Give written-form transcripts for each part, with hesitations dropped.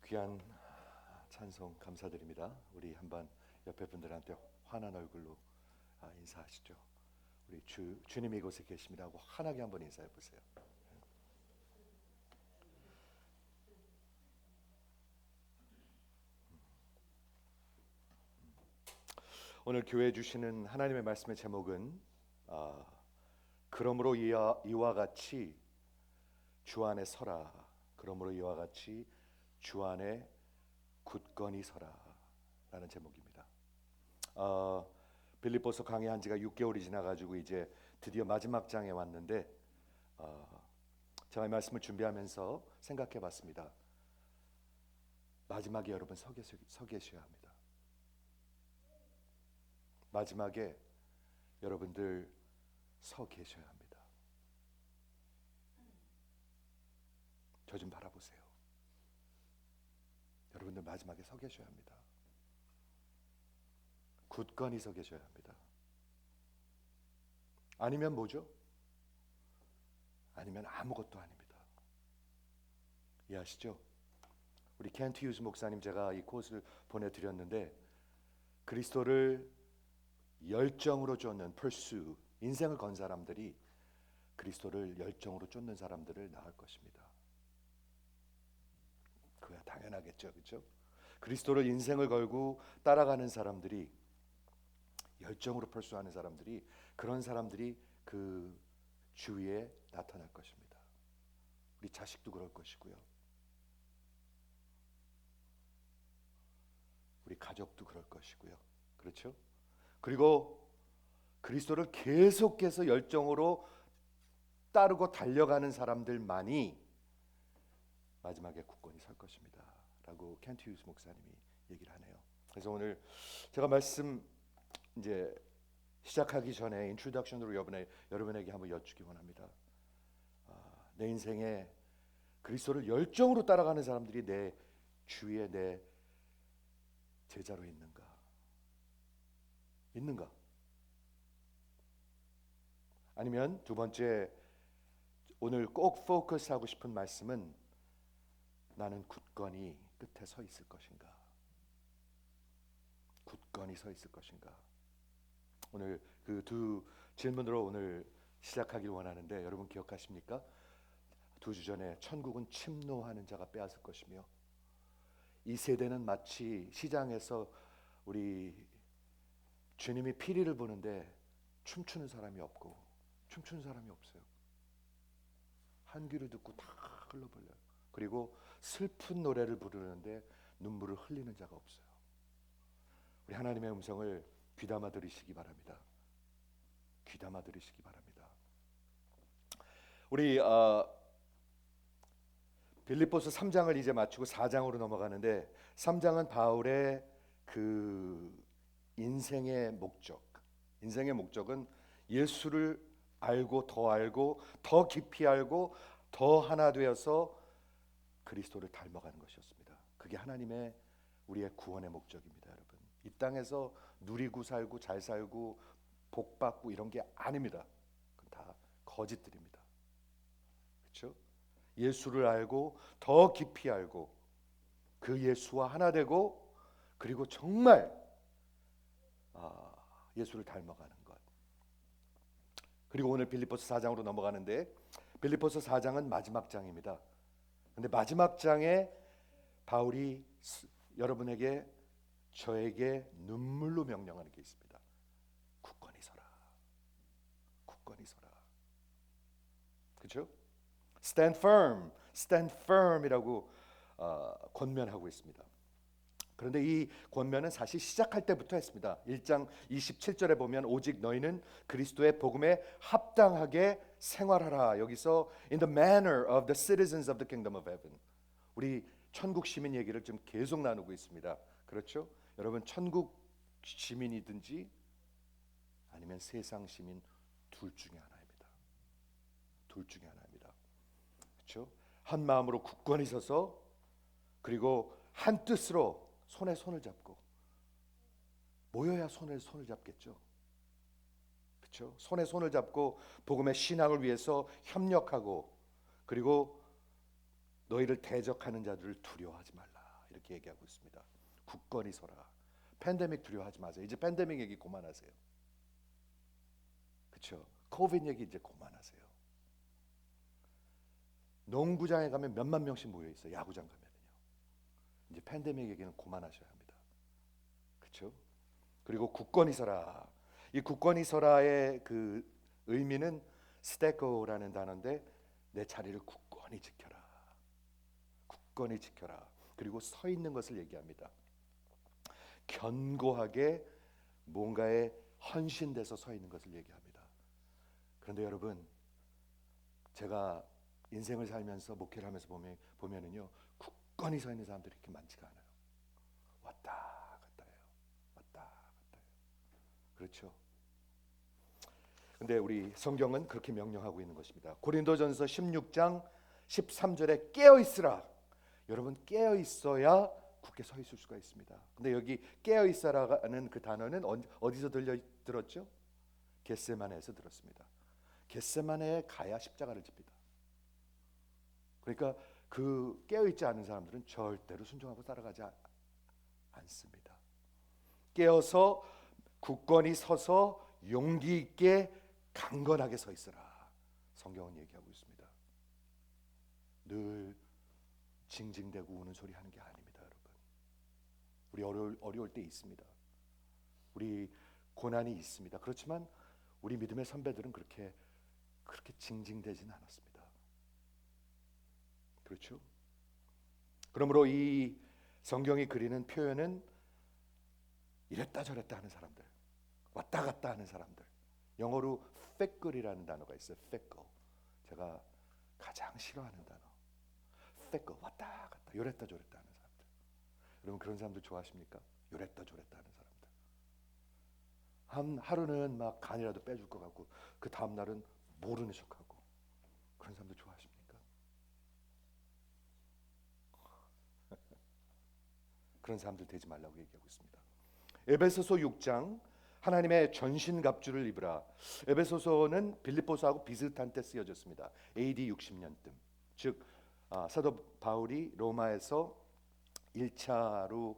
귀한 찬송 감사드립니다. 우리 한번 옆에 분들한테 환한 얼굴로 인사하시죠. 우리 주님이 이곳에 계십니다 하고 환하게 한번 인사해 보세요. 오늘 교회 주시는 하나님의 말씀의 제목은 그러므로 이와 같이 주 안에 서라. 그러므로 이와 같이 주 안에 굳건히 서라 라는 제목입니다. 빌립보서 강의한 지가 6개월이 지나가지고 이제 드디어 마지막 장에 왔는데 제가 이 말씀을 준비하면서 생각해 봤습니다. 마지막에 여러분 서 계셔야 합니다. 마지막에 여러분들 서 계셔야 합니다. 저 좀 바라보세요. 여러분들 마지막에 서 계셔야 합니다. 굳건히 서 계셔야 합니다. 아니면 뭐죠? 아니면 아무것도 아닙니다. 이해하시죠? 우리 켄트 휴즈 목사님 제가 이 코스를 보내드렸는데 그리스도를 열정으로 쫓는 pursue, 인생을 건 사람들이 그리스도를 열정으로 쫓는 사람들을 낳을 것입니다. 그야 당연하겠죠, 그렇죠? 그리스도를 인생을 걸고 따라가는 사람들이 열정으로 pursue하는 사람들이 그런 사람들이 그 주위에 나타날 것입니다. 우리 자식도 그럴 것이고요. 우리 가족도 그럴 것이고요. 그렇죠? 그리고 그리스도를 계속해서 열정으로 따르고 달려가는 사람들만이 마지막에 굳건히 설 것입니다 라고 켄트 휴즈 목사님이 얘기를 하네요. 그래서 오늘 제가 말씀 이제 시작하기 전에 인트로덕션으로 여러분에게 한번 여쭙기 원합니다. 내 인생에 그리스도를 열정으로 따라가는 사람들이 내 주위에 내 제자로 있는가? 있는가? 아니면 두 번째 오늘 꼭 포커스하고 싶은 말씀은 나는 굳건히 끝에 서 있을 것인가? 굳건히 서 있을 것인가? 오늘 그 두 질문으로 오늘 시작하길 원하는데 여러분 기억하십니까? 2주 전에 천국은 침노하는 자가 빼앗을 것이며 이 세대는 마치 시장에서 우리 주님이 피리를 보는데 춤추는 사람이 없고 춤추는 사람이 없어요. 한 귀로 듣고 다 흘러버려요. 그리고 슬픈 노래를 부르는데 눈물을 흘리는 자가 없어요. 우리 하나님의 음성을 귀담아 들으시기 바랍니다. 귀담아 들으시기 바랍니다. 우리 빌립보서 3장을 이제 마치고 4장으로 넘어가는데 3장은 바울의 그 인생의 목적은 예수를 알고 더 깊이 알고 더 하나 되어서 그리스도를 닮아가는 것이었습니다. 그게 하나님의 우리의 구원의 목적입니다, 여러분. 이 땅에서 누리고 살고 잘 살고 복 받고 이런 게 아닙니다. 그건 다 거짓들입니다. 그렇죠? 예수를 알고 더 깊이 알고 그 예수와 하나 되고 그리고 정말 예수를 닮아가는 것. 그리고 오늘 빌립보서 4장으로 넘어가는데 빌립보서 4장은 마지막 장입니다. 근데 마지막 장에 바울이 여러분에게 저에게 눈물로 명령하는 게 있습니다. 굳건히 서라. 굳건히 서라. 그렇죠? Stand firm이라고 권면하고 있습니다. 그런데 이 권면은 사실 시작할 때부터 했습니다. 1장 27절에 보면 오직 너희는 그리스도의 복음에 합당하게 생활하라. 여기서 in the manner of the citizens of the kingdom of heaven. 우리 천국 시민 얘기를 좀 계속 나누고 있습니다. 그렇죠? 여러분 천국 시민이든지 아니면 세상 시민 둘 중에 하나입니다. 둘 중에 하나입니다. 그렇죠? 한 마음으로 굳건히 서서 그리고 한 뜻으로 손에 손을 잡고 모여야 손을 잡겠죠. 그렇죠? 손에 손을 잡고 복음의 신앙을 위해서 협력하고 그리고 너희를 대적하는 자들을 두려워하지 말라 이렇게 얘기하고 있습니다. 굳건히 서라. 팬데믹 두려워하지 마세요. 이제 팬데믹 얘기 그만하세요. 그렇죠? 코비드 얘기 이제 그만하세요. 농구장에 가면 몇만 명씩 모여 있어요. 야구장 가면은요. 이제 팬데믹 얘기는 그만하셔야 합니다. 그렇죠? 그리고 굳건히 서라. 이 굳건히 서라의 그 의미는 스테코라는 단어인데 내 자리를 굳건히 지켜라. 굳건히 지켜라. 그리고 서 있는 것을 얘기합니다. 견고하게 뭔가에 헌신돼서 서 있는 것을 얘기합니다. 그런데 여러분, 제가 인생을 살면서 목회를 하면서 보면은요, 굳건히 서 있는 사람들이 그렇게 많지가 않아요. 왔다 갔다 해요. 왔다 갔다 해요. 그렇죠? 근데 우리 성경은 그렇게 명령하고 있는 것입니다. 고린도전서 16장 13절에 깨어 있으라. 여러분, 깨어 있어야 굳게 서 있을 수가 있습니다. 근데 여기 깨어 있어라는 그 단어는 어디서 들었죠? 겟세마네에서 들었습니다. 겟세마네에 가야 십자가를 집니다. 그러니까 그 깨어 있지 않은 사람들은 절대로 순종하고 따라가지 않습니다. 깨어서 굳건히 서서 용기 있게 강건하게 서 있으라. 성경은 얘기하고 있습니다. 늘 징징대고 우는 소리 하는 게 아닙니다, 여러분. 우리 어려울 때 있습니다. 우리 고난이 있습니다. 그렇지만 우리 믿음의 선배들은 그렇게 징징대지는 않았습니다. 그렇죠? 그러므로 이 성경이 그리는 표현은 이랬다 저랬다 하는 사람들, 왔다 갔다 하는 사람들. 영어로 fickle이라는 단어가 있어요. fickle. 제가 가장 싫어하는 단어. fickle, 왔다 갔다, 요랬다 저랬다 하는 사람들. 여러분, 그런 사람들 좋아하십니까? 요랬다 저랬다 하는 사람들. 하루는 막 간이라도 빼줄 것 같고 그 다음 날은 모르는 척하고. 그런 사람들 좋아하십니까? 그런 사람들 되지 말라고 얘기하고 있습니다. 에베소서 6장, 하나님의 전신갑주를 입으라. 에베소서는 빌립보서하고 비슷한 때 쓰여졌습니다. AD 60년쯤. 즉 사도 바울이 로마에서 1차로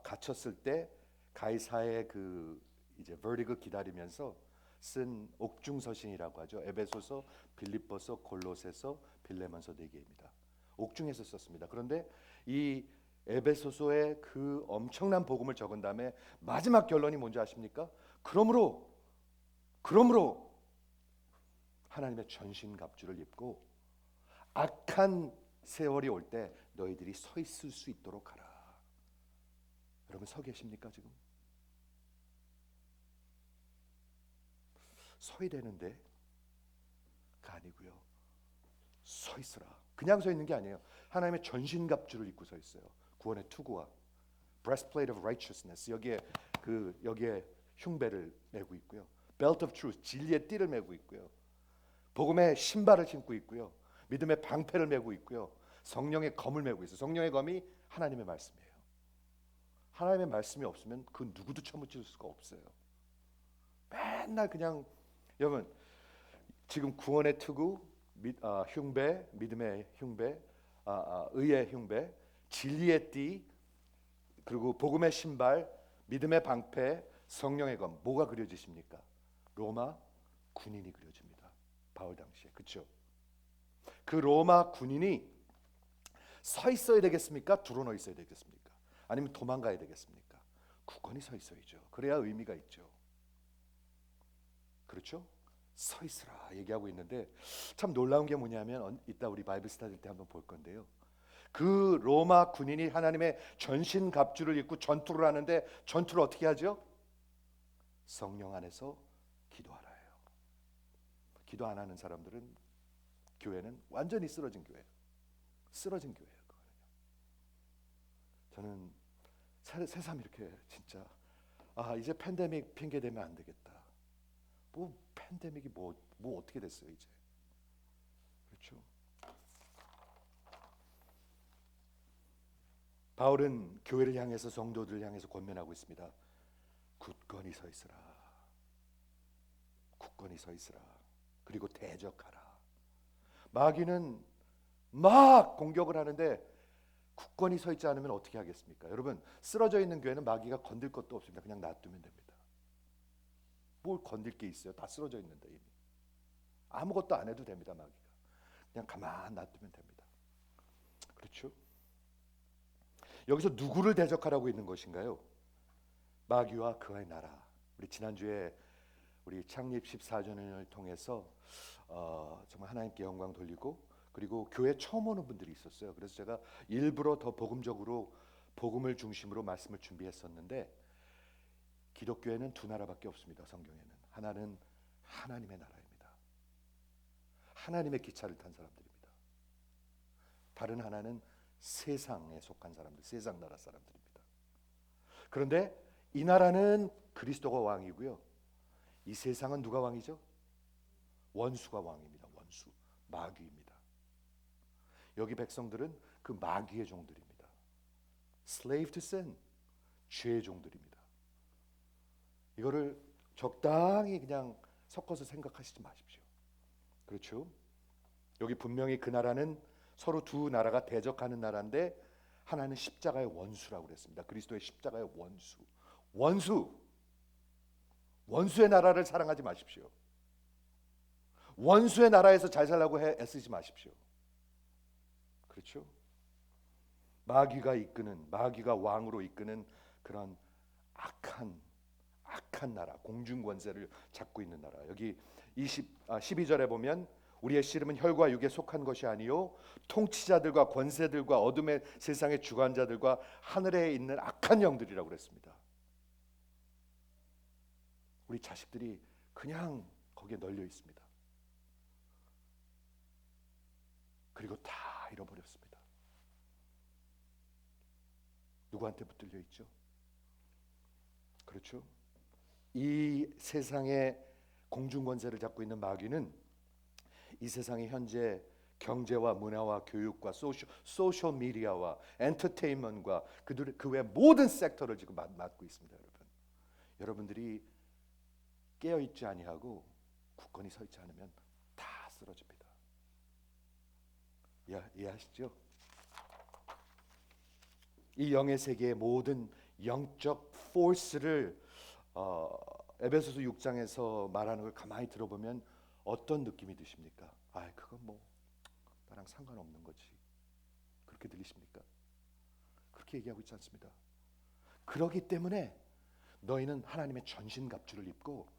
갇혔을 때 가이사의 그 이제 버디그 기다리면서 쓴 옥중서신이라고 하죠. 에베소서, 빌립보서, 골로새서, 빌레몬서 4개입니다. 옥중에서 썼습니다. 그런데 이 에베소서의 그 엄청난 복음을 적은 다음에 마지막 결론이 뭔지 아십니까? 그러므로 하나님의 전신갑주를 입고 악한 세월이 올 때 너희들이 서 있을 수 있도록 하라. 여러분, 서 계십니까 지금? 서야 되는데가 아니고요. 서 있으라. 그냥 서 있는 게 아니에요. 하나님의 전신갑주를 입고 서 있어요. 구원의 투구와 breastplate of righteousness, 여기에 흉배를 메고 있고요. belt of truth, 진리의 띠를 메고 있고요. 복음의 신발을 신고 있고요. 믿음의 방패를 메고 있고요. 성령의 검을 메고 있어요. 성령의 검이 하나님의 말씀이에요. 하나님의 말씀이 없으면 그 누구도 쳐무칠 수가 없어요. 맨날 그냥, 여러분, 지금 구원의 투구, 흉배, 믿음의 흉배, 의의 흉배, 진리의 띠, 그리고 복음의 신발, 믿음의 방패, 성령의 검, 뭐가 그려지십니까? 로마 군인이 그려집니다. 바울 당시에. 그렇죠? 그 로마 군인이 서 있어야 되겠습니까? 드러나 있어야 되겠습니까? 아니면 도망가야 되겠습니까? 굳건히 서 있어야죠. 그래야 의미가 있죠. 그렇죠? 서 있으라 얘기하고 있는데 참 놀라운 게 뭐냐면 이따 우리 바이블 스터디 때 한번 볼 건데요. 그 로마 군인이 하나님의 전신갑주를 입고 전투를 하는데 전투를 어떻게 하죠? 성령 안에서 기도하라 해요. 기도 안 하는 사람들은 교회는 완전히 쓰러진 교회예요. 쓰러진 교회예요. 저는 새삼 이렇게 진짜 이제 팬데믹 핑계 대면 안 되겠다. 뭐 팬데믹이 뭐 어떻게 됐어요 이제. 그렇죠? 바울은 교회를 향해서, 성도들을 향해서 권면하고 있습니다. 굳건히 서 있으라. 굳건히 서 있으라. 그리고 대적하라. 마귀는 막 공격을 하는데 굳건히 서 있지 않으면 어떻게 하겠습니까? 여러분, 쓰러져 있는 교회는 마귀가 건들 것도 없습니다. 그냥 놔두면 됩니다. 뭘 건들 게 있어요? 다 쓰러져 있는데 이미. 아무것도 안 해도 됩니다. 마귀가. 그냥 가만 놔두면 됩니다. 그렇죠? 여기서 누구를 대적하라고 있는 것인가요? 마귀와 그의 나라. 우리 지난주에 우리 창립 14주년을 통해서 정말 하나님께 영광 돌리고, 그리고 교회 처음 오는 분들이 있었어요. 그래서 제가 일부러 더 복음적으로 복음을 중심으로 말씀을 준비했었는데, 기독교에는 두 나라밖에 없습니다. 성경에는. 하나는 하나님의 나라입니다. 하나님의 기차를 탄 사람들입니다. 다른 하나는 세상에 속한 사람들, 세상 나라 사람들입니다. 그런데 이 나라는 그리스도가 왕이고요, 이 세상은 누가 왕이죠? 원수가 왕입니다. 원수, 마귀입니다. 여기 백성들은 그 마귀의 종들입니다. Slave to sin, 죄의 종들입니다. 이거를 적당히 그냥 섞어서 생각하시지 마십시오. 그렇죠? 여기 분명히 그 나라는 서로 두 나라가 대적하는 나라인데, 하나는 십자가의 원수라고 그랬습니다. 그리스도의 십자가의 원수. 원수의 나라를 사랑하지 마십시오. 원수의 나라에서 잘 살라고 애쓰지 마십시오. 그렇죠? 마귀가 왕으로 이끄는 그런 악한 나라, 공중 권세를 잡고 있는 나라. 여기 12절에 보면, 우리의 씨름은 혈과 육에 속한 것이 아니요 통치자들과 권세들과 어둠의 세상의 주관자들과 하늘에 있는 악한 영들이라고 그랬습니다. 우리 자식들이 그냥 거기에 널려 있습니다. 그리고 다 잃어버렸습니다. 누구한테 붙들려 있죠? 그렇죠? 이 세상의 공중 권세를 잡고 있는 마귀는 이 세상의 현재 경제와 문화와 교육과 소셜 미디어와 엔터테인먼트와 그 외 모든 섹터를 지금 맡고 있습니다. 여러분들이 깨어 있지 아니하고 굳건히 서 있지 않으면 다 쓰러집니다. 이해하시죠? 이 영의 세계의 모든 영적 포스를 에베소서 6장에서 말하는 걸 가만히 들어보면 어떤 느낌이 드십니까? 그건 뭐 나랑 상관없는 거지. 그렇게 들리십니까? 그렇게 얘기하고 있지 않습니다. 그러기 때문에 너희는 하나님의 전신갑주를 입고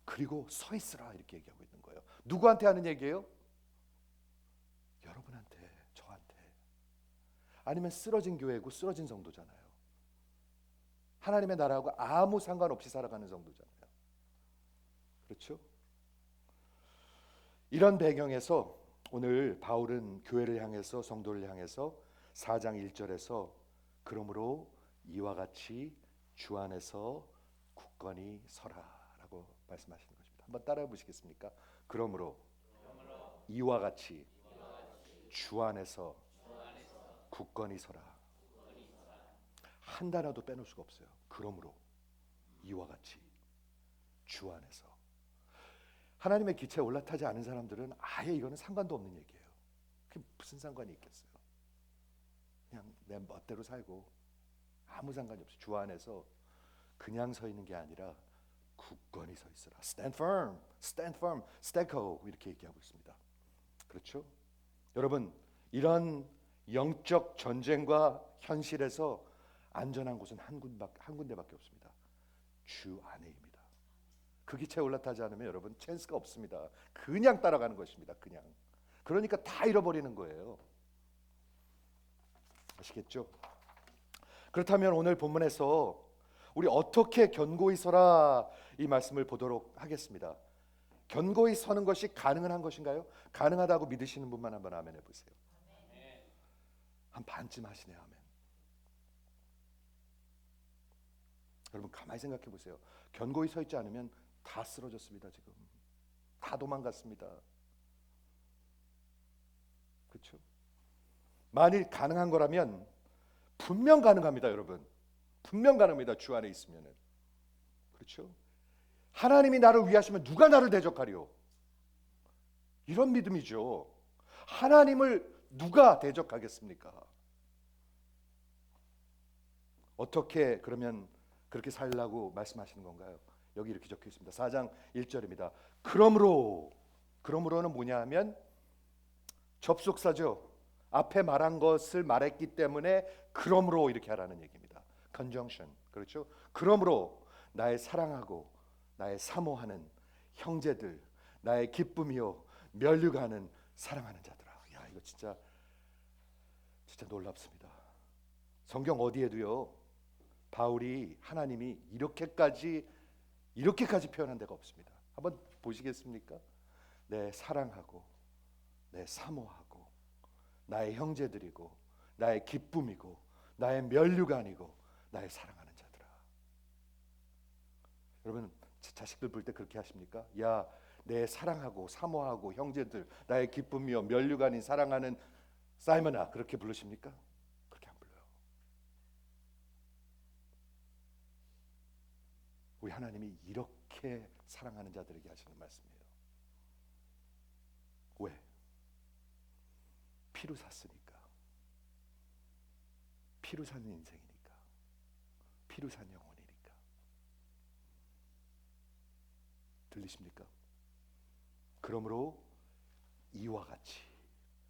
그리고 서 있으라, 이렇게 얘기하고 있는 거예요. 누구한테 하는 얘기예요? 여러분한테, 저한테. 아니면 쓰러진 교회고 쓰러진 성도잖아요. 하나님의 나라하고 아무 상관없이 살아가는 성도잖아요. 그렇죠? 이런 배경에서 오늘 바울은 교회를 향해서, 성도를 향해서 4장 1절에서 그러므로 이와 같이 주 안에서 굳건히 서라라고 말씀하시는 것입니다. 한번 따라해 보시겠습니까? 그러므로 이와 같이 주 안에서 굳건히 서라. 한 단어도 빼놓을 수가 없어요. 그러므로 이와 같이 주 안에서. 하나님의 기차에 올라타지 않은 사람들은 아예 이거는 상관도 없는 얘기예요. 그게 무슨 상관이 있겠어요? 그냥 내 멋대로 살고 아무 상관이 없어요. 주 안에서 그냥 서 있는 게 아니라 굳건히 서 있으라. Stand firm, stand firm, steko, 이렇게 얘기하고 있습니다. 그렇죠? 여러분, 이런 영적 전쟁과 현실에서 안전한 곳은 한 군데밖에 없습니다. 주 안에입니다. 그 기차에 올라타지 않으면 여러분 찬스가 없습니다. 그냥 따라가는 것입니다. 그냥. 그러니까 다 잃어버리는 거예요. 아시겠죠? 그렇다면 오늘 본문에서 우리 어떻게 견고히 서라, 이 말씀을 보도록 하겠습니다. 견고히 서는 것이 가능한 것인가요? 가능하다고 믿으시는 분만 한번 아멘 해보세요. 한 반쯤 하시네요. 아멘. 여러분 가만히 생각해 보세요. 견고히 서 있지 않으면 다 쓰러졌습니다. 지금 다 도망갔습니다. 그렇죠? 만일 가능한 거라면 분명 가능합니다. 여러분 분명 가능합니다. 주 안에 있으면은. 그렇죠? 하나님이 나를 위하시면 누가 나를 대적하리요? 이런 믿음이죠. 하나님을 누가 대적하겠습니까? 어떻게 그러면 그렇게 살라고 말씀하시는 건가요? 여기 이렇게 적혀 있습니다. 4장 1절입니다. 그러므로는 뭐냐 하면 접속사죠. 앞에 말한 것을 말했기 때문에 그러므로 이렇게 하라는 얘기입니다. conjunction. 그렇죠? 그러므로 나의 사랑하고 나의 사모하는 형제들, 나의 기쁨이요 면류가는 사랑하는 자들아. 야, 이거 진짜 놀랍습니다. 성경 어디에도요 바울이 하나님이 이렇게까지 표현한 데가 없습니다. 한번 보시겠습니까? 내 사랑하고 내 사모하고 나의 형제들이고 나의 기쁨이고 나의 면류관이고 나의 사랑하는 자들아. 여러분 자식들 볼 때 그렇게 하십니까? 야, 내 사랑하고 사모하고 형제들 나의 기쁨이요 면류관인 사랑하는 사이먼아, 그렇게 부르십니까? 그렇게 안 불러요. 우리 하나님이 이렇게 사랑하는 자들에게 하시는 말씀이에요. 왜? 피로 샀으니까. 피로 산 인생이니까. 피로 산 영혼이니까. 들리십니까? 그러므로 이와 같이,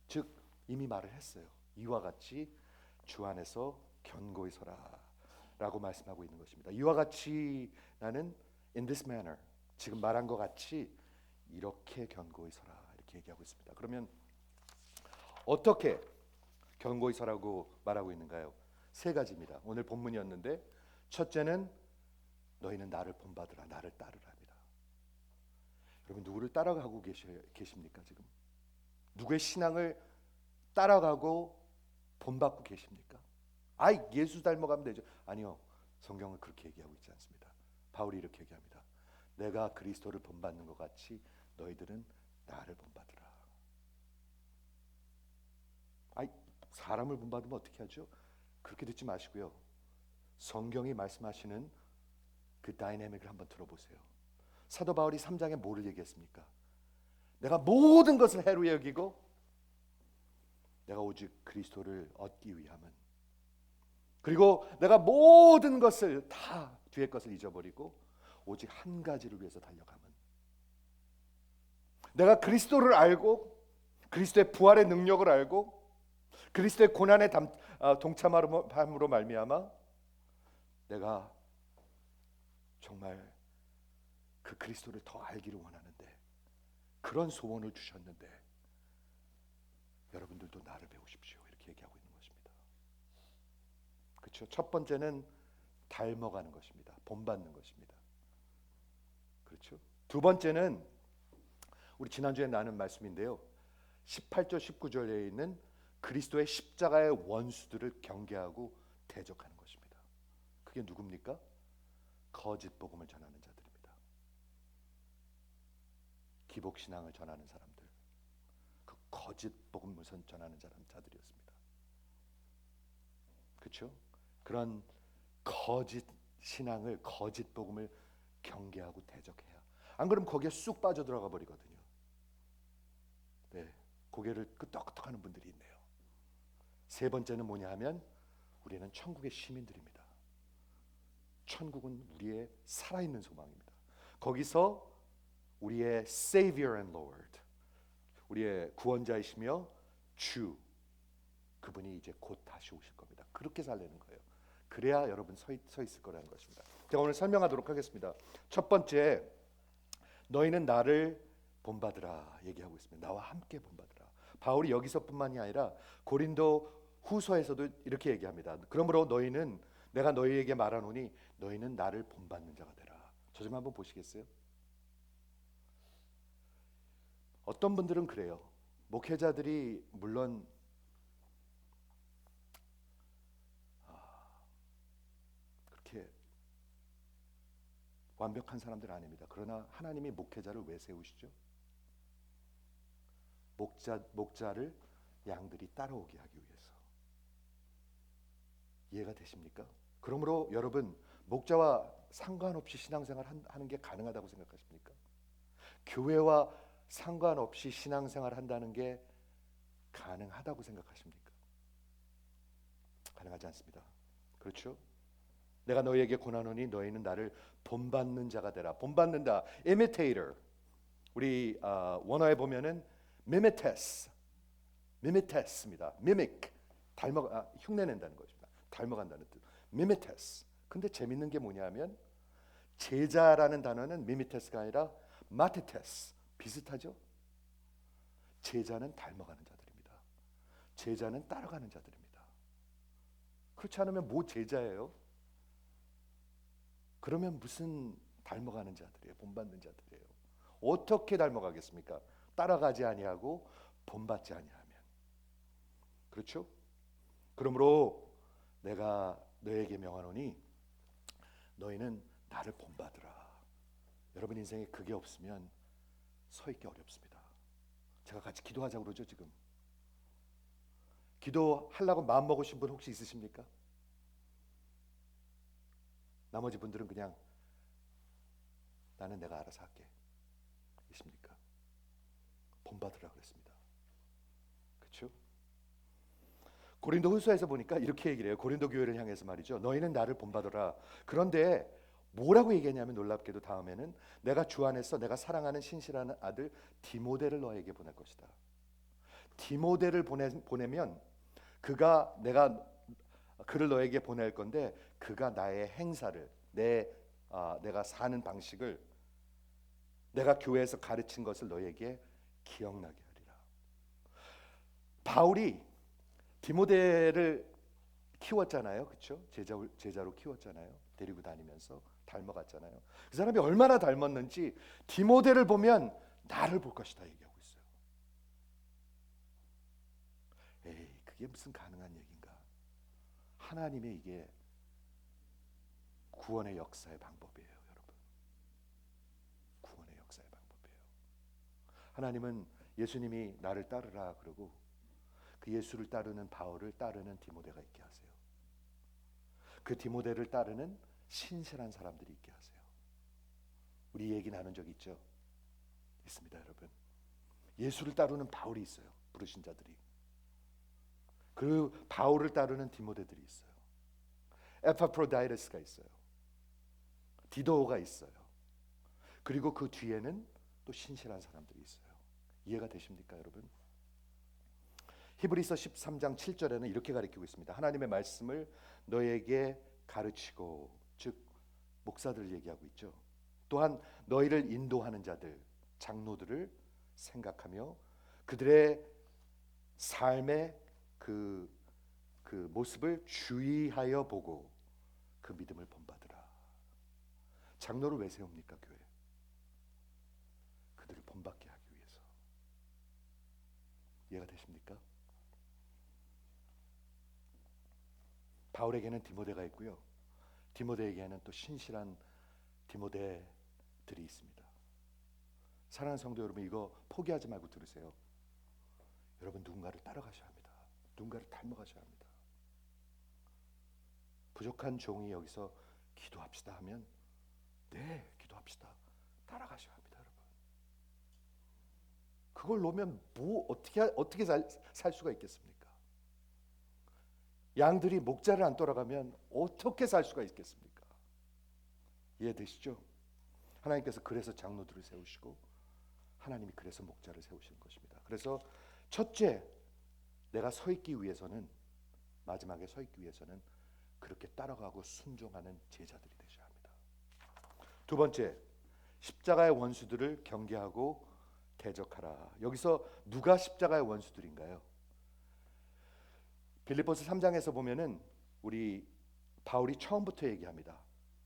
즉 이미 말을 했어요. 이와 같이 주 안에서 견고히 서라 라고 말씀하고 있는 것입니다. 이와 같이 나는 in this manner, 지금 말한 것 같이 이렇게 견고히 서라 이렇게 얘기하고 있습니다. 그러면 어떻게 견고히 서라고 말하고 있는가요? 세 가지입니다. 오늘 본문이었는데 첫째는 너희는 나를 본받으라, 나를 따르라입니다. 여러분 누구를 따라가고 계십니까 지금? 누구의 신앙을 따라가고 본받고 계십니까? 아이 예수 닮아가면 되죠. 아니요, 성경은 그렇게 얘기하고 있지 않습니다. 바울이 이렇게 얘기합니다. 내가 그리스도를 본받는 것 같이 너희들은 나를 본받으라. 아이 사람을 본받으면 어떻게 하죠? 그렇게 듣지 마시고요. 성경이 말씀하시는 그 다이내믹을 한번 들어보세요. 사도 바울이 3장에 뭐를 얘기했습니까? 내가 모든 것을 해로 여기고 내가 오직 그리스도를 얻기 위함은, 그리고 내가 모든 것을 다 뒤에 것을 잊어버리고 오직 한 가지를 위해서 달려가면, 내가 그리스도를 알고 그리스도의 부활의 능력을 알고 그리스도의 고난에 동참함으로 말미암아 내가 정말 그 그리스도를 더 알기를 원하는데 그런 소원을 주셨는데 여러분들도 나를 배우십시오 이렇게 얘기하고 있는 것입니다. 그렇죠? 첫 번째는 닮아가는 것입니다. 본받는 것입니다. 그렇죠? 두 번째는 우리 지난주에 나눈 말씀인데요. 18절 19절에 있는 그리스도의 십자가의 원수들을 경계하고 대적하는 것입니다. 그게 누굽니까? 거짓 복음을 전하는 자들입니다. 기복신앙을 전하는 사람들, 그 거짓 복음을 전하는 자들이었습니다. 그렇죠? 그런 거짓 신앙을, 거짓 복음을 경계하고 대적해야, 안 그러면 거기에 쑥 빠져들어가 버리거든요. 네, 고개를 끄덕끄덕하는 분들이 있네요. 세 번째는 뭐냐 하면 우리는 천국의 시민들입니다. 천국은 우리의 살아있는 소망입니다. 거기서 우리의 Savior and Lord, 우리의 구원자이시며 주, 그분이 이제 곧 다시 오실 겁니다. 그렇게 살려는 거예요. 그래야 여러분 서 있을 거라는 것입니다. 제가 오늘 설명하도록 하겠습니다. 첫 번째, 너희는 나를 본받으라 얘기하고 있습니다. 나와 함께 본받으라. 바울이 여기서뿐만이 아니라 고린도 후서에서도 이렇게 얘기합니다. 그러므로 너희는, 내가 너희에게 말하노니 너희는 나를 본받는 자가 되라. 저 좀 한번 보시겠어요? 어떤 분들은 그래요. 목회자들이 물론 그렇게 완벽한 사람들 아닙니다. 그러나 하나님이 목회자를 왜 세우시죠? 목자를 양들이 따라오게 하기 위해서. 이해가 되십니까? 그러므로 여러분, 목자와 상관없이 신앙생활 하는 게 가능하다고 생각하십니까? 교회와 상관없이 신앙생활 한다는 게 가능하다고 생각하십니까? 가능하지 않습니다. 그렇죠? 내가 너희에게 권하노니 너희는 나를 본받는 자가 되라. 본받는다. imitator. 우리 원어에 보면은 mimetes입니다. mimic. 흉내낸다는 것입니다. 닮아간다는 뜻. mimetes. 근데 재밌는 게 뭐냐면 제자라는 단어는 mimetes가 아니라 matetes. 비슷하죠? 제자는 닮아가는 자들입니다. 제자는 따라가는 자들입니다. 그렇지 않으면 뭐 제자예요? 그러면 무슨 닮아가는 자들이에요? 본받는 자들이에요. 어떻게 닮아가겠습니까? 따라가지 아니하고 본받지 아니하면. 그렇죠? 그러므로 내가 너에게 명하노니 너희는 나를 본받으라. 여러분 인생에 그게 없으면 서 있기 어렵습니다. 제가 같이 기도하자고 그러죠. 지금 기도하려고 마음 먹으신 분 혹시 있으십니까? 나머지 분들은 그냥 나는 내가 알아서 할게 있습니까? 본받으라 그랬습니다. 그렇죠? 고린도후서에서 보니까 이렇게 얘기를 해요. 고린도 교회를 향해서 말이죠. 너희는 나를 본받으라. 그런데 뭐라고 얘기했냐면 놀랍게도 다음에는 내가 주 안에서 내가 사랑하는 신실한 아들 디모데를 너에게 보낼 것이다. 디모데를 보내면 내가 그를 너에게 보낼 건데 그가 나의 행사를 내가 사는 방식을 내가 교회에서 가르친 것을 너에게 기억나게 하리라. 바울이 디모데를 키웠잖아요. 그렇죠? 제자로 키웠잖아요. 데리고 다니면서 닮아갔잖아요. 그 사람이 얼마나 닮았는지 디모데를 보면 나를 볼 것이다 얘기하고 있어요. 에이, 그게 무슨 가능한 얘기인가? 하나님의 이게 구원의 역사의 방법이에요, 여러분. 구원의 역사의 방법이에요. 하나님은 예수님이 나를 따르라 그러고 그 예수를 따르는 바울을 따르는 디모데가 있게 하세요. 그 디모데를 따르는 신실한 사람들이 있게 하세요. 우리 얘기 나눈 적 있죠? 있습니다, 여러분. 예수를 따르는 바울이 있어요. 부르신 자들이. 그 바울을 따르는 디모데들이 있어요. 에파프로다이터스가 있어요. 디도가 있어요. 그리고 그 뒤에는 또 신실한 사람들이 있어요. 이해가 되십니까, 여러분? 히브리서 13장 7절에는 이렇게 가르치고 있습니다. 하나님의 말씀을 너에게 가르치고, 즉 목사들을 얘기하고 있죠. 또한 너희를 인도하는 자들, 장로들을 생각하며 그들의 삶의 그 모습을 주의하여 보고 그 믿음을 본받으라. 장로를 왜 세웁니까, 교회? 그들을 본받게 하기 위해서. 이해가 되십니까? 바울에게는 디모데가 있고요. 디모데에게는 또 신실한 디모데들이 있습니다. 사랑하는 성도 여러분, 이거 포기하지 말고 들으세요. 여러분, 누군가를 따라가셔야 합니다. 누군가를 닮아가셔야 합니다. 부족한 종이 여기서 기도합시다 하면 네, 기도합시다. 따라가셔야 합니다, 여러분. 그걸 놓으면 뭐 어떻게 살 수가 있겠습니까? 양들이 목자를 안 따라가면 어떻게 살 수가 있겠습니까? 이해되시죠? 하나님께서 그래서 장로들을 세우시고 하나님이 그래서 목자를 세우시는 것입니다. 그래서 첫째, 내가 서 있기 위해서는, 마지막에 서 있기 위해서는 그렇게 따라가고 순종하는 제자들이 되셔야 합니다. 두 번째, 십자가의 원수들을 경계하고 대적하라. 여기서 누가 십자가의 원수들인가요? 빌립보서 3장에서 보면은 우리 바울이 처음부터 얘기합니다.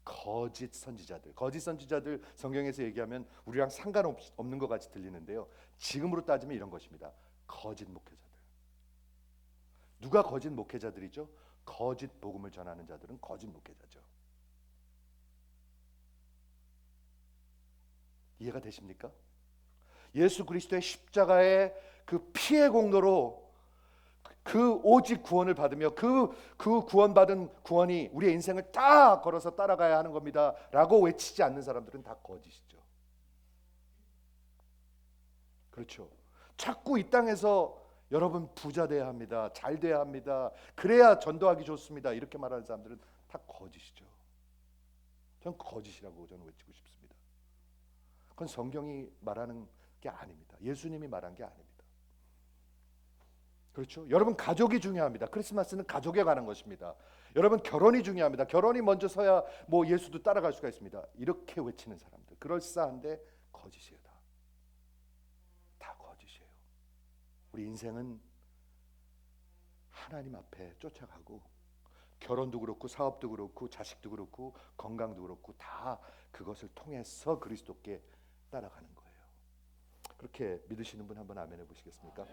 거짓 선지자들 성경에서 얘기하면 우리랑 상관없는 것 같이 들리는데요. 지금으로 따지면 이런 것입니다. 거짓 목회자들. 누가 거짓 목회자들이죠? 거짓 복음을 전하는 자들은 거짓 목회자죠. 이해가 되십니까? 예수 그리스도의 십자가의 그 피의 공로로 그 오직 구원을 받으며 그 구원받은 구원이 우리의 인생을 다 걸어서 따라가야 하는 겁니다 라고 외치지 않는 사람들은 다 거짓이죠. 그렇죠. 자꾸 이 땅에서 여러분 부자 돼야 합니다, 잘 돼야 합니다, 그래야 전도하기 좋습니다 이렇게 말하는 사람들은 다 거짓이죠. 저는 거짓이라고 저는 외치고 싶습니다. 그건 성경이 말하는 게 아닙니다. 예수님이 말한 게 아닙니다. 그렇죠? 여러분, 가족이 중요합니다. 크리스마스는 가족에 관한 것입니다. 여러분, 결혼이 중요합니다. 결혼이 먼저 서야 뭐 예수도 따라갈 수가 있습니다. 이렇게 외치는 사람들, 그럴싸한데 거짓이에요. 다 거짓이에요. 우리 인생은 하나님 앞에 쫓아가고, 결혼도 그렇고 사업도 그렇고 자식도 그렇고 건강도 그렇고 다 그것을 통해서 그리스도께 따라가는 거예요. 그렇게 믿으시는 분 한번 아멘 해보시겠습니까?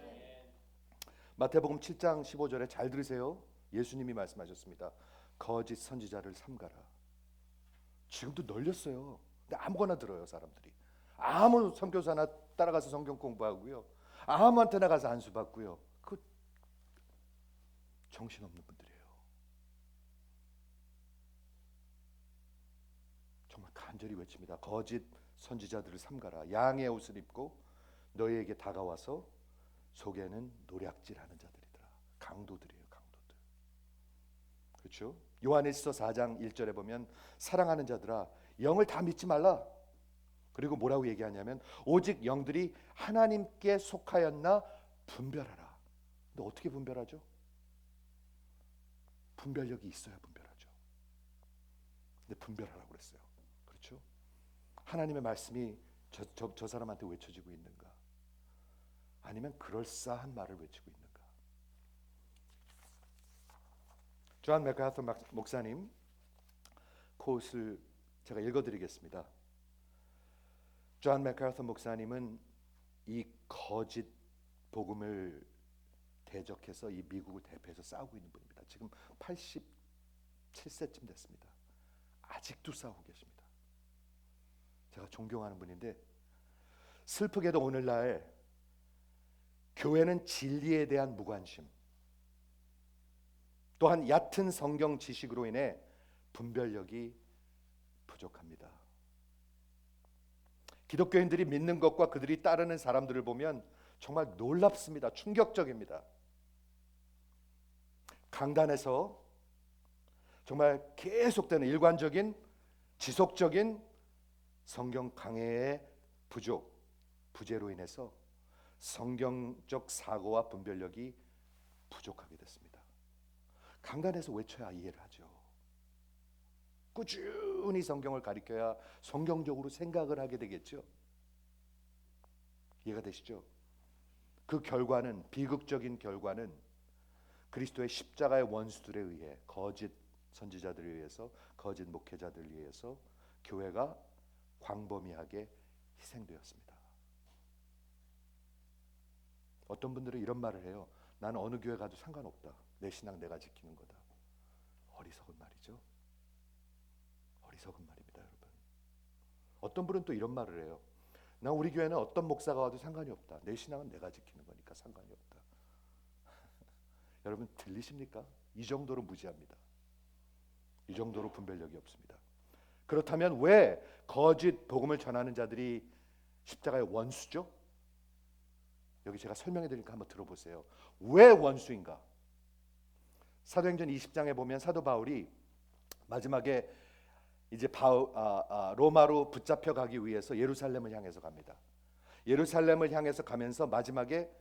마태복음 7장 15절에 잘 들으세요. 예수님이 말씀하셨습니다. 거짓 선지자를 삼가라. 지금도 널렸어요. 근데 아무거나 들어요. 사람들이 아무 선교사나 따라가서 성경 공부하고요, 아무한테나 가서 안수 받고요. 그 정신없는 분들이에요. 정말 간절히 외칩니다. 거짓 선지자들을 삼가라. 양의 옷을 입고 너희에게 다가와서 속에는 노략질하는 자들이더라. 강도들이에요. 강도들. 그렇죠? 요한일서 4장 1절에 보면 사랑하는 자들아 영을 다 믿지 말라. 그리고 뭐라고 얘기하냐면 오직 영들이 하나님께 속하였나 분별하라. 근데 어떻게 분별하죠? 분별력이 있어야 분별하죠. 근데 분별하라고 그랬어요. 그렇죠? 하나님의 말씀이 저 사람한테 외쳐지고 있는가? 아니면 그럴싸한 말을 외치고 있는가? 존 맥카터 목사님 코트를 제가 읽어드리겠습니다. 존 맥카터 목사님은 이 거짓 복음을 대적해서 이 미국을 대표해서 싸우고 있는 분입니다. 지금 87세쯤 됐습니다. 아직도 싸우고 계십니다. 제가 존경하는 분인데, 슬프게도 오늘날 교회는 진리에 대한 무관심, 또한 얕은 성경 지식으로 인해 분별력이 부족합니다. 기독교인들이 믿는 것과 그들이 따르는 사람들을 보면 정말 놀랍습니다. 충격적입니다. 강단에서 정말 계속되는 일관적인 지속적인 성경 강해의 부재로 인해서 성경적 사고와 분별력이 부족하게 됐습니다. 강단에서 외쳐야 이해를 하죠. 꾸준히 성경을 가리켜야 성경적으로 생각을 하게 되겠죠. 이해가 되시죠? 그 결과는, 비극적인 결과는 그리스도의 십자가의 원수들에 의해, 거짓 선지자들에 의해서, 거짓 목회자들에 의해서 교회가 광범위하게 희생되었습니다. 어떤 분들은 이런 말을 해요. 나는 어느 교회 가도 상관없다. 내 신앙 내가 지키는 거다. 어리석은 말이죠. 어리석은 말입니다, 여러분. 어떤 분은 또 이런 말을 해요. 나 우리 교회는 어떤 목사가 와도 상관이 없다. 내 신앙은 내가 지키는 거니까 상관이 없다. 여러분 들리십니까? 이 정도로 무지합니다. 이 정도로 분별력이 없습니다. 그렇다면 왜 거짓 복음을 전하는 자들이 십자가의 원수죠? 여기 제가 설명해 드리니까 한번 들어보세요. 왜 원수인가? 사도행전 20장에 보면 사도 바울이 마지막에 이제 로마로 붙잡혀 가기 위해서 예루살렘을 향해서 갑니다. 예루살렘을 향해서 가면서 마지막에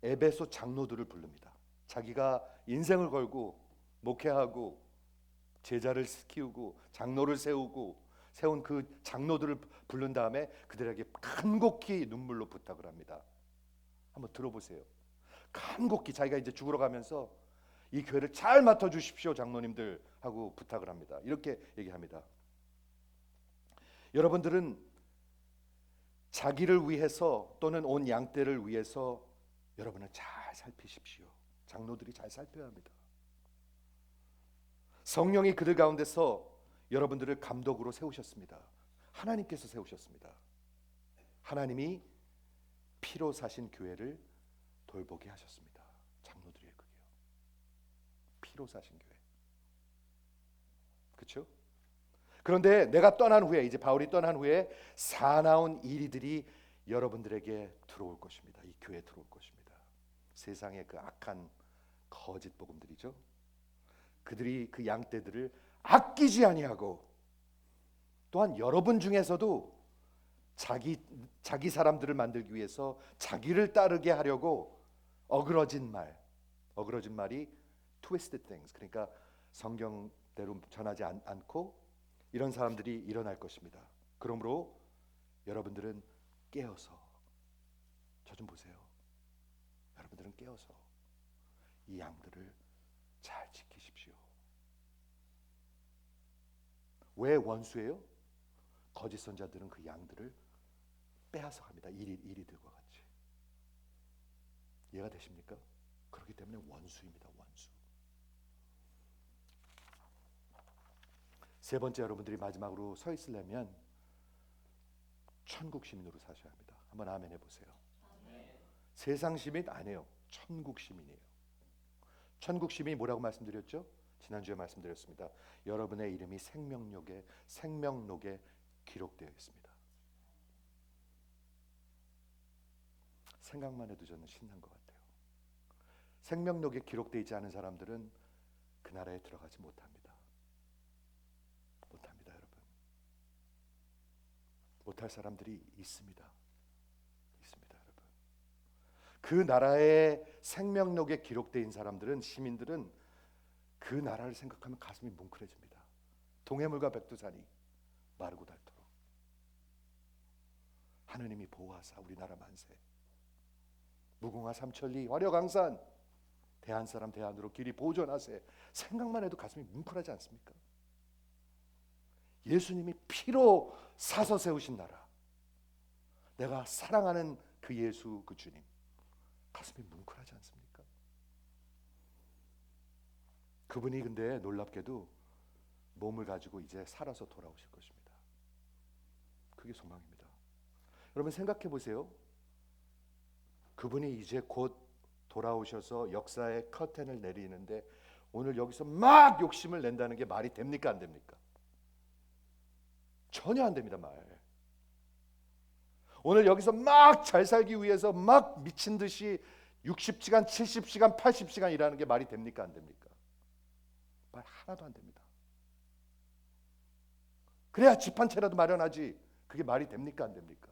에베소 장로들을 부릅니다. 자기가 인생을 걸고 목회하고 제자를 키우고 장로를 세운 그 장로들을 부른 다음에 그들에게 간곡히 눈물로 부탁을 합니다. 한번 들어보세요. 간곡히 자기가 이제 죽으러 가면서 이 교회를 잘 맡아주십시오 장로님들 하고 부탁을 합니다. 이렇게 얘기합니다. 여러분들은 자기를 위해서 또는 온 양떼를 위해서 여러분을 잘 살피십시오. 장로들이 잘 살펴야 합니다. 성령이 그들 가운데서 여러분들을 감독으로 세우셨습니다. 하나님께서 세우셨습니다. 하나님이 피로 사신 교회를 돌보게 하셨습니다. 장로들이에요. 그게요. 피로 사신 교회. 그렇죠? 그런데 내가 떠난 후에, 이제 바울이 떠난 후에 사나운 이리들이 여러분들에게 들어올 것입니다. 이 교회에 들어올 것입니다. 세상의 그 악한 거짓 복음들이죠. 그들이 그 양떼들을 아끼지 아니하고 또한 여러분 중에서도 자기 사람들을 만들기 위해서 자기를 따르게 하려고 어그러진 말이 twisted things, 그러니까 성경대로 전하지 않고 이런 사람들이 일어날 것입니다. 그러므로 여러분들은 깨어서, 저 좀 보세요. 여러분들은 깨어서 이 양들을 잘 지키십시오. 왜 원수예요? 거짓 선자들은 그 양들을 빼앗아 갑니다. 이리들과 같이. 이해가 되십니까? 그렇기 때문에 원수입니다. 원수. 세 번째, 여러분들이 마지막으로 서 있으려면 천국 시민으로 사셔야 합니다. 한번 아멘 해보세요. 세상 시민 아니에요. 천국 시민이에요. 천국 시민이 뭐라고 말씀드렸죠? 지난주에 말씀드렸습니다. 여러분의 이름이 생명록에 기록되어 있습니다. 생각만 해도 저는 신난 것 같아요. 생명록에 기록되어 있지 않은 사람들은 그 나라에 들어가지 못합니다. 못합니다, 여러분. 못할 사람들이 있습니다. 그 나라의 생명록에 기록되어 있는 사람들은, 시민들은 그 나라를 생각하면 가슴이 뭉클해집니다. 동해물과 백두산이 마르고 닳도록 하느님이 보호하사 우리나라 만세. 무궁화 삼천리 화려강산 대한 사람 대안으로 길이 보존하세. 생각만 해도 가슴이 뭉클하지 않습니까? 예수님이 피로 사서 세우신 나라, 내가 사랑하는 그 예수, 그 주님, 가슴이 뭉클하지 않습니까? 그분이 근데 놀랍게도 몸을 가지고 이제 살아서 돌아오실 것입니다. 그게 소망입니다. 여러분 생각해 보세요. 그분이 이제 곧 돌아오셔서 역사의 커튼을 내리는데 오늘 여기서 막 욕심을 낸다는 게 말이 됩니까? 안 됩니까? 전혀 안 됩니다. 오늘 여기서 막 잘 살기 위해서 막 미친 듯이 60시간, 70시간, 80시간 일하는 게 말이 됩니까? 안 됩니까? 말 하나도 안 됩니다. 그래야 집 한 채라도 마련하지. 그게 말이 됩니까? 안 됩니까?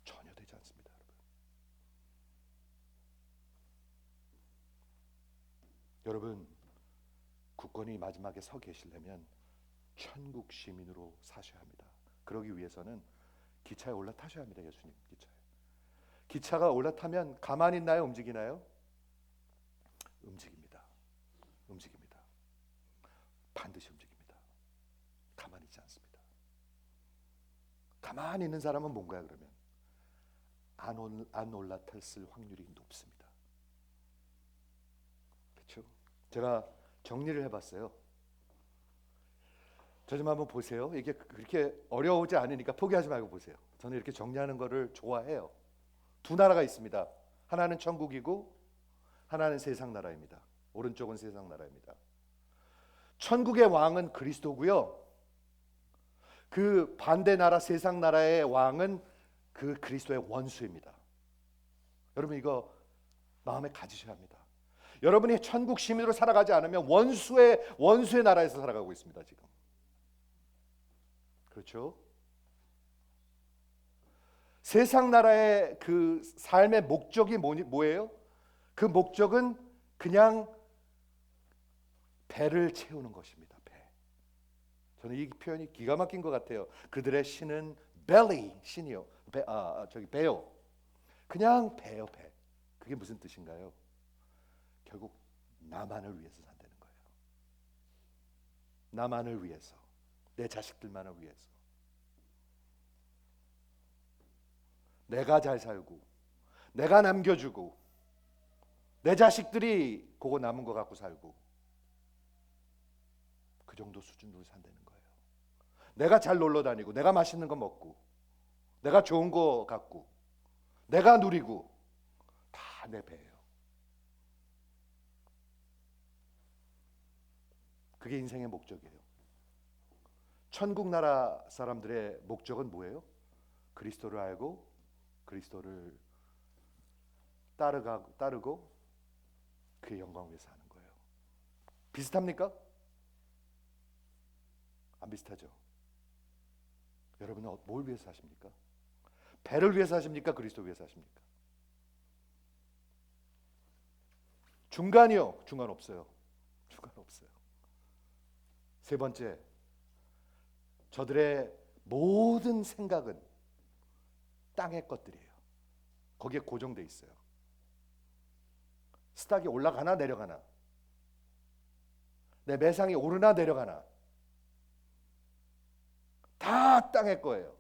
전혀 되지 않습니다, 여러분. 여러분, 국권이 마지막에 서 계시려면 천국 시민으로 사셔야 합니다. 그러기 위해서는 기차에 올라타셔야 합니다. 예수님 기차가 올라타면 가만히 있나요? 움직이나요? 움직입니다. 반드시 움직입니다. 가만히 있지 않습니다. 가만히 있는 사람은 뭔가요? 그러면 안 올라탔을 확률이 높습니다. 그렇죠? 제가 정리를 해봤어요. 저 좀 한번 보세요. 이게 그렇게 어려우지 않으니까 포기하지 말고 보세요. 저는 이렇게 정리하는 거를 좋아해요. 두 나라가 있습니다. 하나는 천국이고 하나는 세상 나라입니다. 오른쪽은 세상 나라입니다. 천국의 왕은 그리스도고요. 그 반대 나라 세상 나라의 왕은 그 그리스도의 원수입니다. 여러분 이거 마음에 가지셔야 합니다. 여러분이 천국 시민으로 살아가지 않으면 원수의 나라에서 살아가고 있습니다. 지금. 그렇죠? 세상 나라의 그 삶의 목적이 뭐예요? 그 목적은 그냥 배를 채우는 것입니다. 배. 저는 이 표현이 기가 막힌 것 같아요. 그들의 신은 belly, 신이요. 배요. 그냥 배요, 배. 그게 무슨 뜻인가요? 결국 나만을 위해서 산다는 거예요. 나만을 위해서, 내 자식들만을 위해서. 내가 잘 살고, 내가 남겨주고, 내 자식들이 그거 남은 거 갖고 살고, 그 정도 수준으로 산다는 거예요. 내가 잘 놀러 다니고, 내가 맛있는 거 먹고, 내가 좋은 거 갖고, 내가 누리고, 다 내 배예요. 그게 인생의 목적이에요. 천국 나라 사람들의 목적은 뭐예요? 그리스도를 알고 그리스도를 따르고 그의 영광을 위해서 하는 거예요. 비슷합니까? 안 비슷하죠. 여러분은 뭘 위해서 사십니까? 배를 위해서 사십니까? 그리스도 위해서 사십니까? 중간이요. 중간 없어요. 중간 없어요. 세 번째, 저들의 모든 생각은 땅의 것들이에요. 거기에 고정돼 있어요. 스탁이 올라가나 내려가나, 내 매상이 오르나 내려가나, 다 땅의 거예요.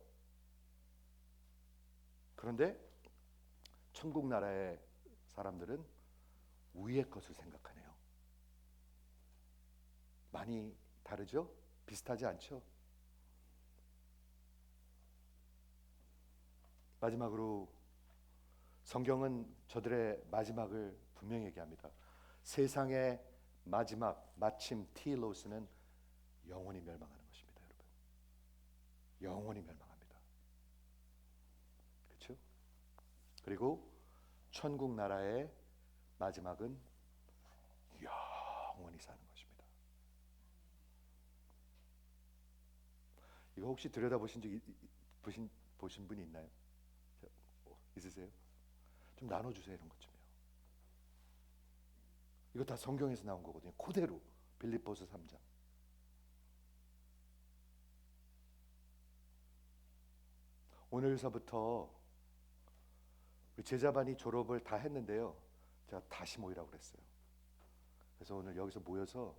그런데 천국 나라의 사람들은 위의 것을 생각하네요. 많이 다르죠? 비슷하지 않죠? 마지막으로 성경은 저들의 마지막을 분명히 얘기합니다. 세상의 마지막 마침 티로스는 영원히 멸망하는 것입니다, 여러분. 영원히 멸망합니다. 그렇죠? 그리고 천국 나라의 마지막은 영원히 사는 것입니다. 이거 혹시 들여다보신 적 보신 분이 있나요? 있으세요? 좀 나눠주세요. 이런 것 좀요. 이거 다 성경에서 나온 거거든요. 그대로 빌립보서 3장. 오늘서부터 제자반이 졸업을 다 했는데요. 제가 다시 모이라고 그랬어요. 그래서 오늘 여기서 모여서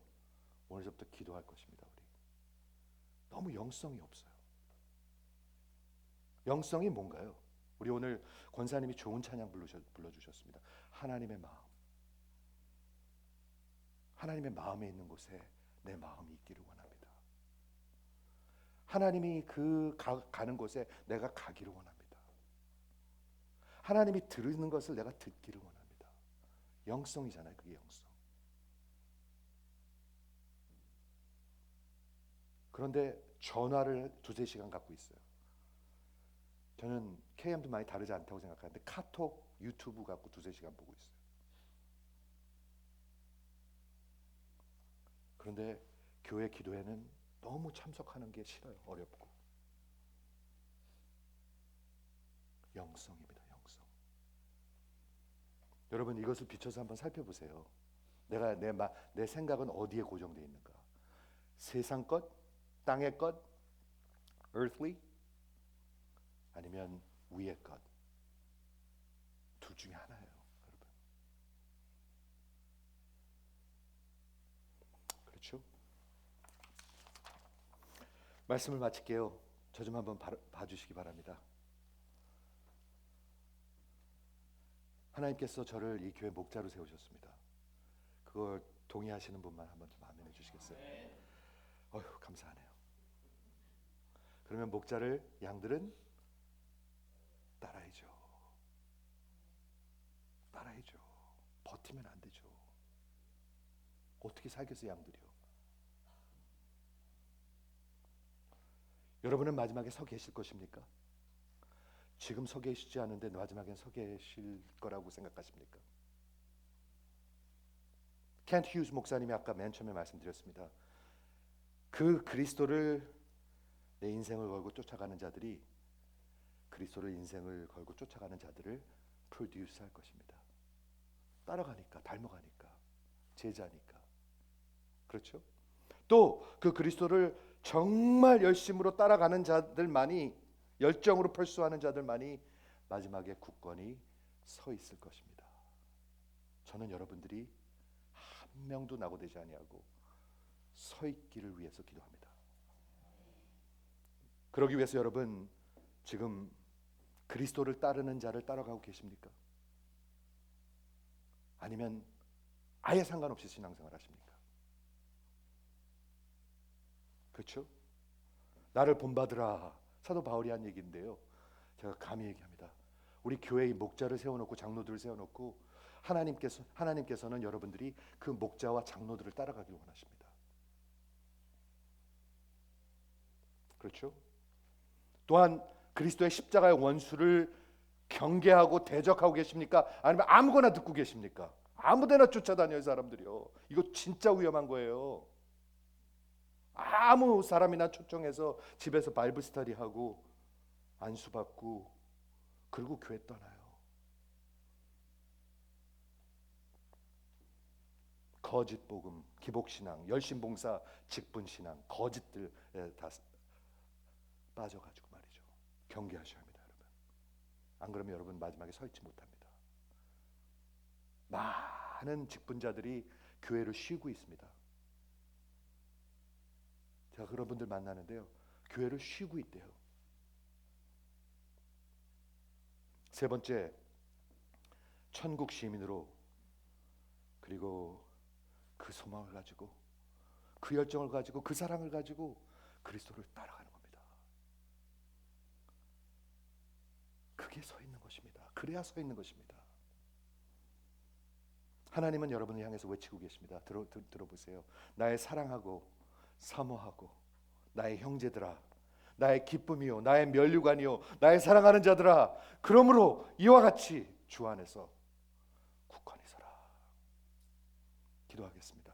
오늘서부터 기도할 것입니다. 우리 너무 영성이 없어요. 영성이 뭔가요? 우리 오늘 권사님이 좋은 찬양 불러주셨습니다. 하나님의 마음. 하나님의 마음에 있는 곳에 내 마음이 있기를 원합니다. 하나님이 가는 곳에 내가 가기를 원합니다. 하나님이 들으는 것을 내가 듣기를 원합니다. 영성이잖아요. 그게 영성. 그런데 전화를 2-3시간 갖고 있어요. 저는 KM도 많이 다르지 않다고 생각하는데 카톡, 유튜브 갖고 2-3시간 보고 있어요. 그런데 교회 기도회는 너무 참석하는 게 싫어요. 어렵고. 영성입니다. 영성. 여러분 이것을 비춰서 한번 살펴보세요. 내가 내 생각은 어디에 고정되어 있는가? 세상 것, 땅의 것, earthly, 아니면 위의 것. 둘 중에 하나예요, 여러분. 그렇죠? 말씀을 마칠게요. 저 좀 한번 봐주시기 바랍니다. 하나님께서 저를 이 교회 목자로 세우셨습니다. 그걸 동의하시는 분만 한번 좀 아멘 해주시겠어요? 어휴, 감사하네요. 그러면 목자를 양들은 따라야죠. 따라야죠. 버티면 안 되죠. 어떻게 살겠어요, 양들이요? 여러분은 마지막에 서 계실 것입니까? 지금 서 계시지 않은데 마지막엔 서 계실 거라고 생각하십니까? 켄트 휴즈 목사님이 아까 맨 처음에 말씀드렸습니다. 그 그리스도를 내 인생을 걸고 쫓아가는 자들이 그리스도를 인생을 걸고 쫓아가는 자들을 프로듀스 할 것입니다. 따라가니까, 닮아가니까, 제자니까. 그렇죠? 또 그 그리스도를 정말 열심으로 따라가는 자들만이, 열정으로 펄수하는 자들만이 마지막에 굳건히 서 있을 것입니다. 저는 여러분들이 한 명도 낙오되지 아니하고 서 있기를 위해서 기도합니다. 그러기 위해서 여러분 지금 그리스도를 따르는 자를 따라가고 계십니까? 아니면 아예 상관없이 신앙생활 하십니까? 그렇죠? 나를 본받으라. 사도 바울이 한 얘기인데요. 제가 감히 얘기합니다. 우리 교회의 목자를 세워놓고 장로들을 세워놓고 하나님께서는 여러분들이 그 목자와 장로들을 따라가길 원하십니다. 그렇죠? 또한 그리스도의 십자가의 원수를 경계하고 대적하고 계십니까? 아니면 아무거나 듣고 계십니까? 아무데나 쫓아다녀요 사람들이요. 이거 진짜 위험한 거예요. 아무 사람이나 초청해서 집에서 바이블 스터디 하고 안수받고 그리고 교회 떠나요. 거짓 복음, 기복 신앙, 열심 봉사, 직분 신앙, 거짓들 다 빠져가지고 말이죠. 경계하셔야 합니다, 여러분. 안 그러면 여러분 마지막에 서 있지 못합니다. 많은 직분자들이 교회를 쉬고 있습니다. 제가 그런 분들 만나는데요, 교회를 쉬고 있대요. 세 번째, 천국 시민으로, 그리고 그 소망을 가지고, 그 열정을 가지고, 그 사랑을 가지고 그리스도를 따라가는 겁니다. 그게 서 있는 것입니다. 그래야 서 있는 것입니다. 하나님은 여러분을 향해서 외치고 계십니다. 들어보세요. 나의 사랑하고 사모하고 나의 형제들아, 나의 기쁨이요, 나의 면류관이요, 나의 사랑하는 자들아, 그러므로 이와 같이 주 안에서 굳건히 서라. 기도하겠습니다.